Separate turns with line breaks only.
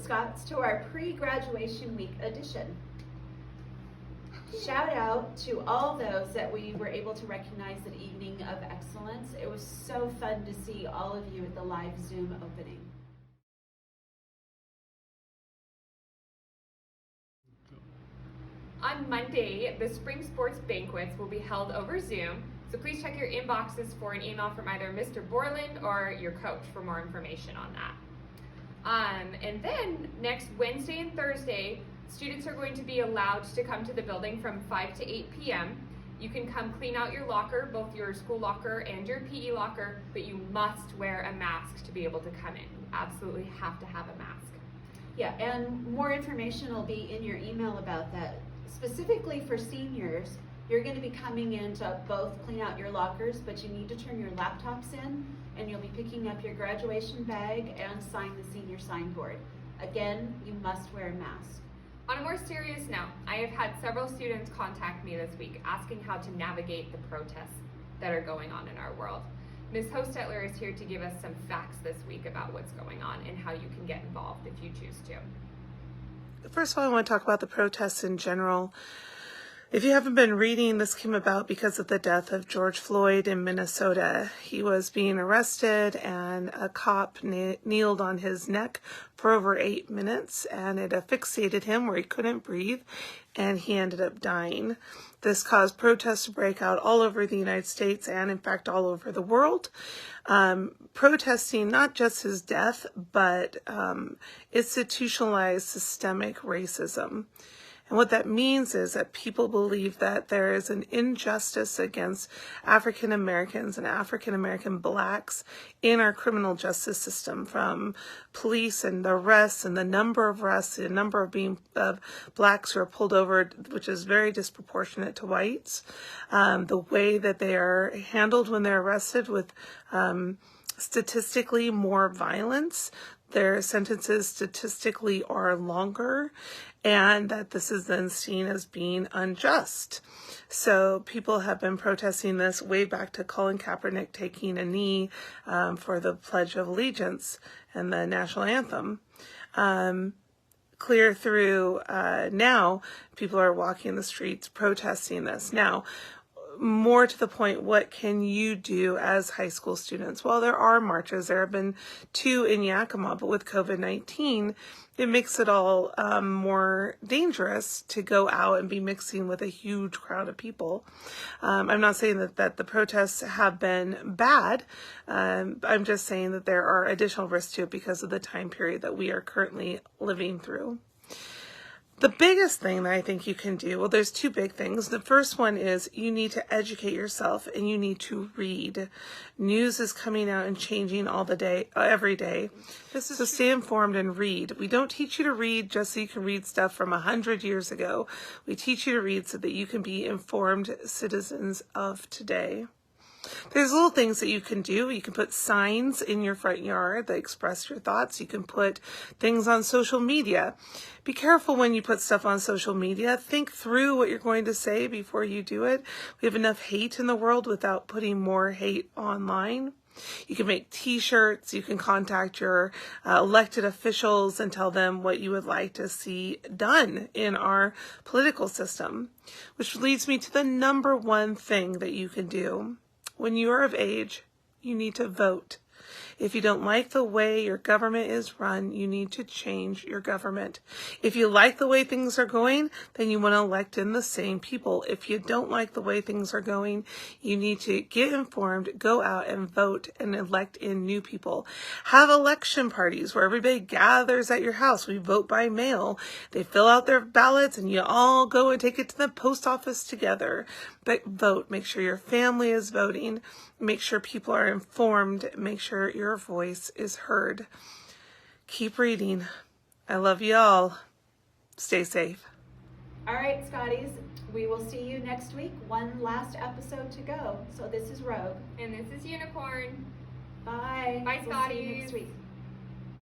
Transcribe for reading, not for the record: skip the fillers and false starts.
Scots, to our pre-graduation week edition. Shout out to all those that we were able to recognize at Evening of Excellence. It was so fun to see all of you at the live Zoom opening.
On Monday, the spring sports banquets will be held over Zoom, so please check your inboxes for an email from either Mr. Borland or your coach for more information on that. And then next Wednesday and Thursday, students are going to be allowed to come to the building from 5 to 8 p.m. You can come clean out your locker, both your school locker and your PE locker, but you must wear a mask to be able to come in. You absolutely have to have a mask.
Yeah, and more information will be in your email about that. Specifically for seniors, you're going to be coming in to both clean out your lockers, but you need to turn your laptops in, and you'll be picking up your graduation bag and sign the senior signboard. Again, you must wear a mask.
On a more serious note, I have had several students contact me this week asking how to navigate the protests that are going on in our world. Ms. Hostetler is here to give us some facts this week about what's going on and how you can get involved if you choose to.
First of all, I want to talk about the protests in general. If you haven't been reading, this came about because of the death of George Floyd in Minnesota. He was being arrested and a cop kneeled on his neck for over 8 minutes, and it asphyxiated him where he couldn't breathe, and he ended up dying. This caused protests to break out all over the United States and, in fact, all over the world. Protesting not just his death, but institutionalized systemic racism. And what that means is that people believe that there is an injustice against African Americans and African American blacks in our criminal justice system, from police and the arrests and the number of arrests, the number of blacks who are pulled over, which is very disproportionate to whites, the way that they are handled when they're arrested with statistically more violence. Their sentences statistically are longer, and that this is then seen as being unjust. So people have been protesting this way back to Colin Kaepernick taking a knee for the Pledge of Allegiance and the national anthem. Clear through now, people are walking the streets protesting this. Now, more to the point, what can you do as high school students? Well, there are marches. There have been 2 in Yakima, but with COVID-19, it makes it all more dangerous to go out and be mixing with a huge crowd of people. I'm not saying that the protests have been bad. I'm just saying that there are additional risks to it because of the time period that we are currently living through. The biggest thing that I think you can do, well, there's 2 big things. The first one is you need to educate yourself and you need to read. News is coming out and changing every day. So stay informed and read. We don't teach you to read just so you can read stuff from 100 years ago. We teach you to read so that you can be informed citizens of today. There's little things that you can do. You can put signs in your front yard that express your thoughts. You can put things on social media. Be careful when you put stuff on social media. Think through what you're going to say before you do it. We have enough hate in the world without putting more hate online. You can make t-shirts. You can contact your elected officials and tell them what you would like to see done in our political system, which leads me to the number 1 thing that you can do. When you are of age, you need to vote. If you don't like the way your government is run, you need to change your government. If you like the way things are going, then you want to elect in the same people. If you don't like the way things are going, you need to get informed, go out and vote and elect in new people. Have election parties where everybody gathers at your house. We vote by mail. They fill out their ballots and you all go and take it to the post office together. But vote. Make sure your family is voting. Make sure people are informed. Make sure your voice is heard. Keep reading. I love you all. Stay safe.
All right, Scotties, we will see you next week. One last episode to go. So this is Rogue.
And this is Unicorn.
Bye.
Bye,
We'll see you
Scotties.
next week.